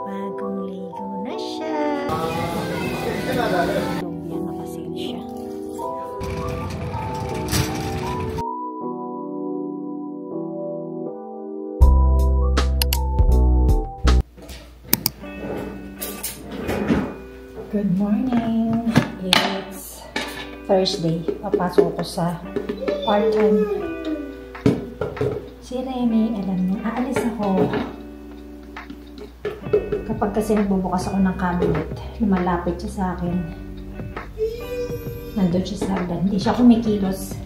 Bagong ligo na siya. Yan, nakasil siya. Good morning. It's Thursday. Papasok ako sa part-time. Si Remy, alam niya, aalis ako. Kapag kasi nagbubukas ako ng cabinet, lumalapit siya sa akin. Nandun siya sa hagdan. Hindi siya kumikilos.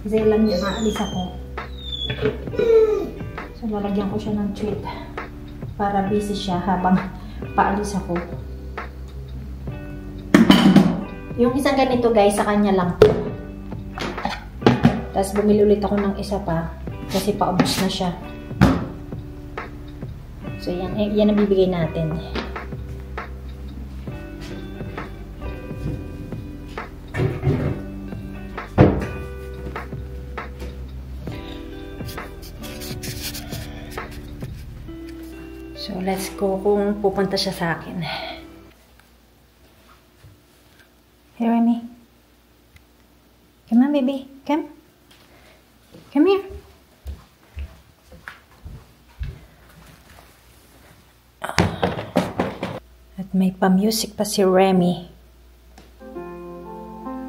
Kasi alam niya, aalis ako. So, lalagyan ko siya ng treat para busy siya habang paalis ako. Yung isang ganito guys, sa kanya lang. Tapos bumili ulit ako ng isa pa kasi paubos na siya. So yan, yan ang bibigay natin. So let's go kung pupunta siya sa akin. Hey, Remy. Come on, baby. Come. Come here. At may pa-music pa si Remy.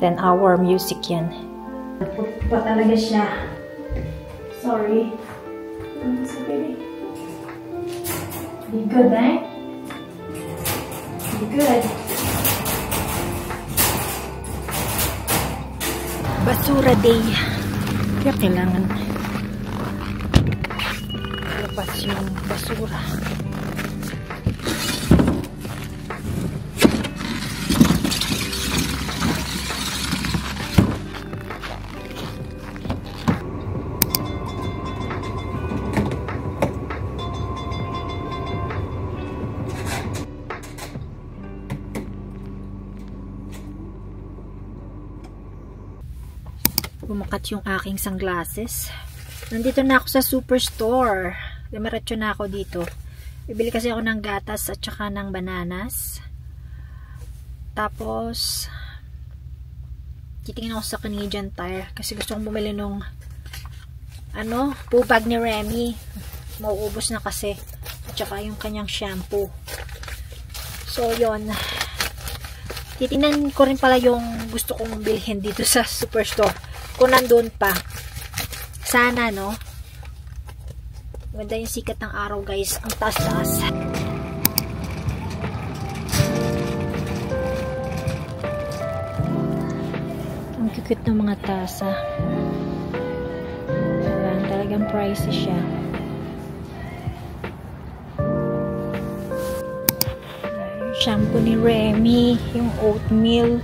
10-hour music yan. Pa talaga siya. Sorry. So, baby. Be good, eh? Be good. Basura day. Kaya kailangan labas yung basura. Bumakat yung aking sunglasses. Nandito na ako sa superstore. Dumiretso na ako dito. Bibili kasi ako ng gatas at saka ng bananas. Tapos titingin ako sa Canadian Tire kasi gusto kong bumili nung pubag ni Remy. Mauubos na kasi. At saka yung kanyang shampoo. So yon. Titingnan ko rin pala yung gusto kong bilhin dito sa superstore. Kung nandun pa. Sana, no? Ganda yung sikat ng araw, guys. Ang taas-taas. Ang cute ng mga tasa. Talagang pricey siya. Yung shampoo ni Remy. Yung oatmeal.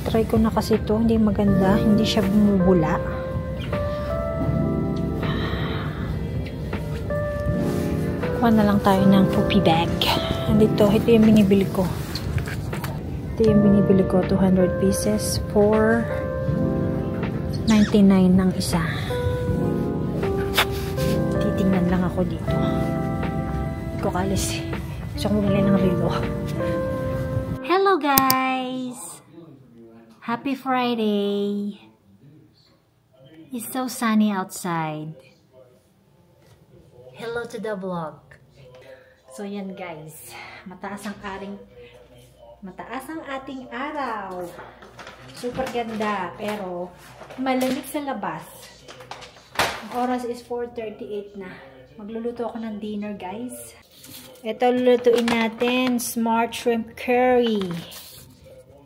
Try ko na kasi ito, hindi maganda, hindi siya bumubula. Kuha na lang tayo ng poopy bag. Andito, ito yung binibili ko. Ito yung binibili ko, 200 pieces for 99 ng isa. Titingnan lang ako dito. Hindi ko kalis. Gusto ko bumili ng relo. Hello guys! Happy Friday! It's so sunny outside. Hello to the vlog. So yan guys, mataas ang ating araw. Super ganda pero malamig sa labas. Ang oras is 4:38 na. Magluluto ako ng dinner guys. Ito lulutuin natin, smart shrimp curry.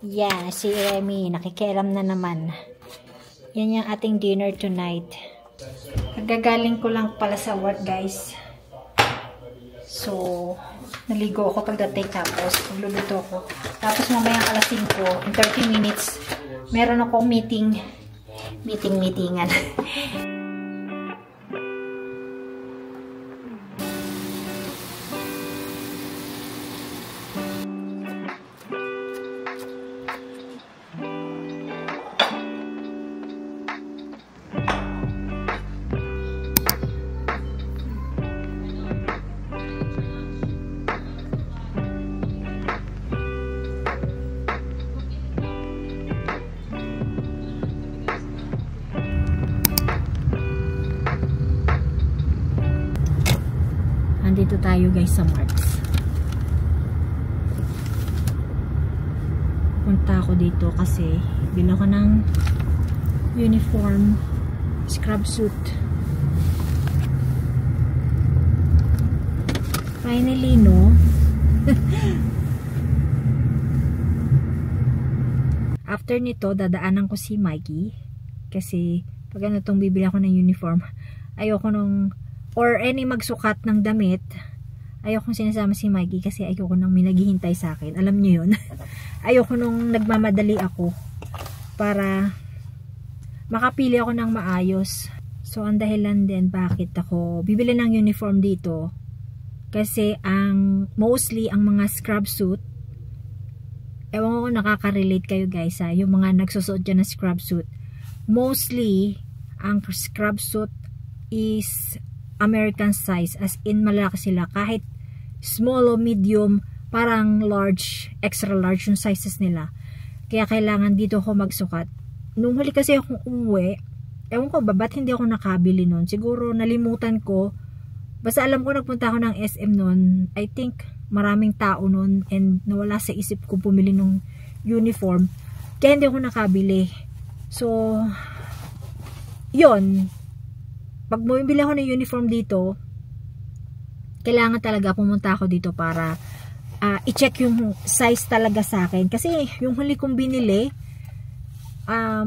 Yeah, si Remy, nakikialam na naman. Yan yung ating dinner tonight. Nagagaling ko lang pala sa work, guys. So, naligo ako pagdating tapos magluluto ko. Tapos mamayang alas 5, in 30 minutes, meron akong meetingan. Nandito tayo guys sa Marks. Punta ako dito kasi bila ko ng uniform scrub suit. Finally, no? After nito, dadaanan ko si Mikey. Kasi, pag ano tong bibili ako ng uniform, ayoko nung, or any magsukat ng damit, ayoko sinasama si Mikey kasi ayoko nung may naghihintay sa akin. Alam niyo yun? Ayoko nung nagmamadali ako para makapili ako ng maayos. So, ang dahilan din bakit ako bibili ng uniform dito, kasi mostly ang mga scrub suit, ewan ko kung nakaka-relate kayo guys ha, yung mga nagsusuot dyan ng scrub suit, mostly ang scrub suit is American size, as in malaki sila, kahit small o medium, parang large, extra large yung sizes nila. Kaya kailangan dito ako magsukat. Nung huli kasi akong umuwi, ewan ko ba, ba't hindi ako nakabili nun? Siguro nalimutan ko. Basta alam ko nagpunta ako ng SM nun. I think maraming tao nun and nawala sa isip ko pumili ng uniform. Kaya hindi ako nakabili. So, yun. Pag bumibili ako ng uniform dito, kailangan talaga pumunta ako dito para i-check yung size talaga sa akin. Kasi yung huli kong binili,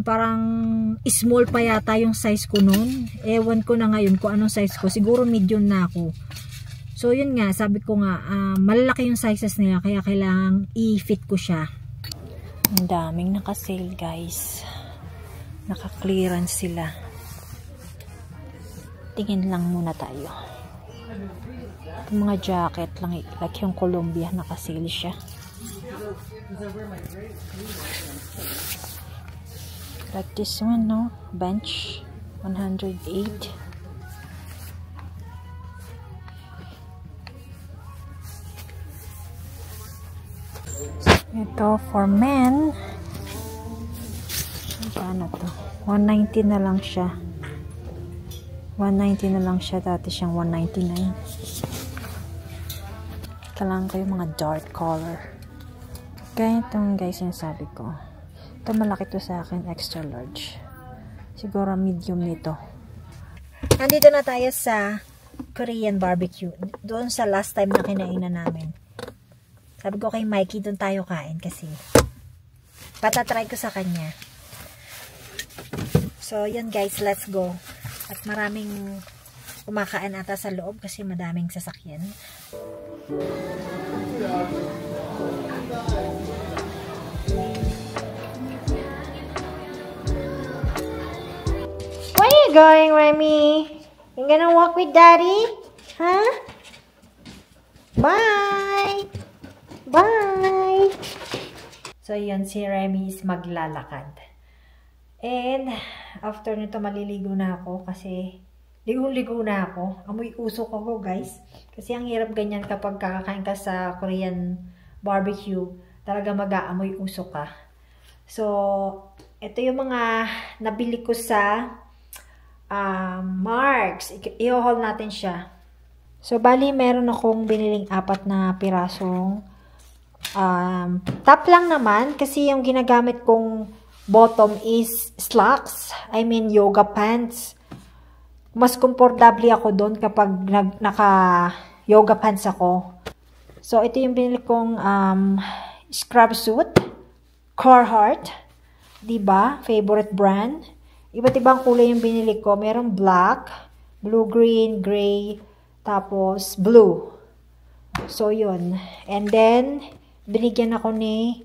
parang small pa yata yung size ko nun. Ewan ko na ngayon kung anong size ko. Siguro medium na ako. So yun nga, sabi ko nga, malalaki yung sizes nila, kaya kailangang i-fit ko siya. Ang daming naka-sale guys. Naka-clearance sila. Tingin lang muna tayo. Yung mga jacket lang, like yung Columbia, naka-sale siya. Like this one, no? Bench, 108. Ito for men. Paano to? 190 na lang siya. 190 na lang siya. Dati siyang 199. Kailangan ko yung mga dark color. Kaya itong guys yung sabi ko. Ito malaki to sa akin, extra large. Siguro medium nito. Nandito na tayo sa Korean barbecue. Doon sa last time na kinainan namin. Sabi ko kay Mikey, doon tayo kain kasi patatry ko sa kanya. So, yun guys, let's go. At maraming kumakain ata sa loob kasi madaming sasakyan. Where are you going, Remy? You gonna walk with Daddy? Huh? Bye! Bye! So, yun, si Remy is maglalakad. And, after nito, maliligo na ako kasi ligong-ligo na ako. Amoy usok ako, guys. Kasi ang hirap ganyan kapag kakakain ka sa Korean barbecue. Talaga mag-aamoy usok ka. So, ito yung mga nabili ko sa Marks. I-haul natin siya. So, bali, meron akong biniling 4 na pirasong top lang naman. Kasi yung ginagamit kong bottom is slacks. I mean, yoga pants. Mas komportable ako doon kapag naka-yoga pants ako. So, ito yung binili kong scrub suit. Carhartt. Diba? Favorite brand. Iba't ibang kulay yung binili ko. Merong black, blue-green, gray, tapos blue. So, yun. And then, binigyan ako ni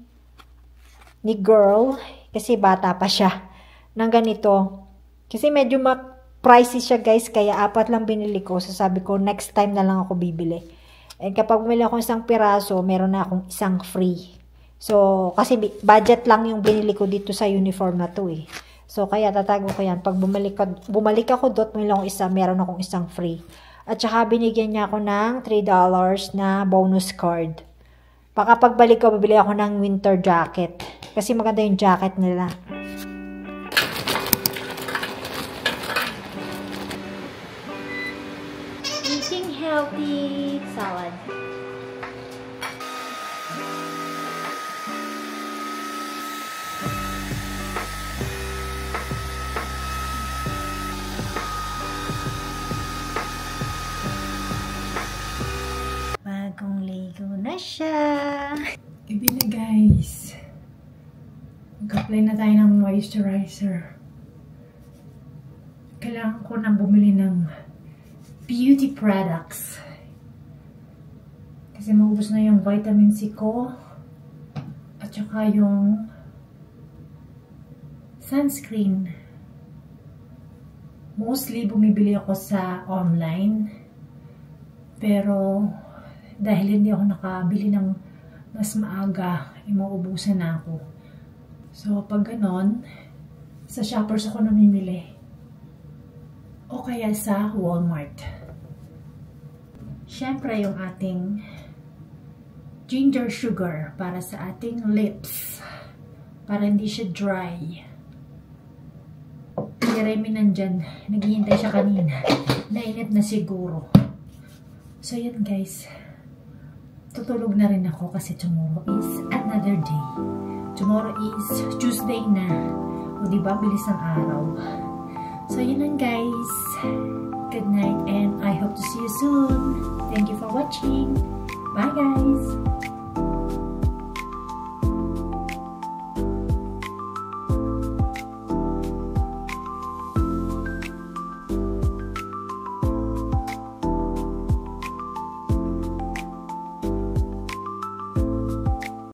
girl, kasi bata pa siya, ng ganito. Kasi medyo pricey siya guys, kaya 4 lang binili ko. So, sabi ko, next time na lang ako bibili. And kapag bumili ako isang piraso, meron na akong isang free. So, kasi budget lang yung binili ko dito sa uniform na to eh. So, kaya tatago ko yan. Pag bumalik ako dot, may lang isa, meron akong isang free. At saka binigyan niya ako ng $3 na bonus card. Baka pagbalik ko, bibili ako ng winter jacket. Kasi maganda yung jacket nila. Eating healthy salad. Bagong ligo na siya. Gabi na guys. Mag-apply na tayo ng moisturizer. Kailangan ko nang bumili ng beauty products. Kasi maubos na yung vitamin C ko. At saka yung sunscreen. Mostly bumibili ako sa online. Pero dahil hindi ako nakabili ng mas maaga, mauubusan na ako. So pag ganon, sa Shoppers ako namimili. O kaya sa Walmart. Siyempre yung ating ginger sugar para sa ating lips. Para hindi siya dry. Si Remy nandyan. Naghihintay siya kanina. Nainit na siguro. So yan guys. Tutulog na rin ako kasi tomorrow is another day. Tomorrow is Tuesday na. O diba, bilis ng araw. So yun lang guys. Good night and I hope to see you soon. Thank you for watching. Bye guys.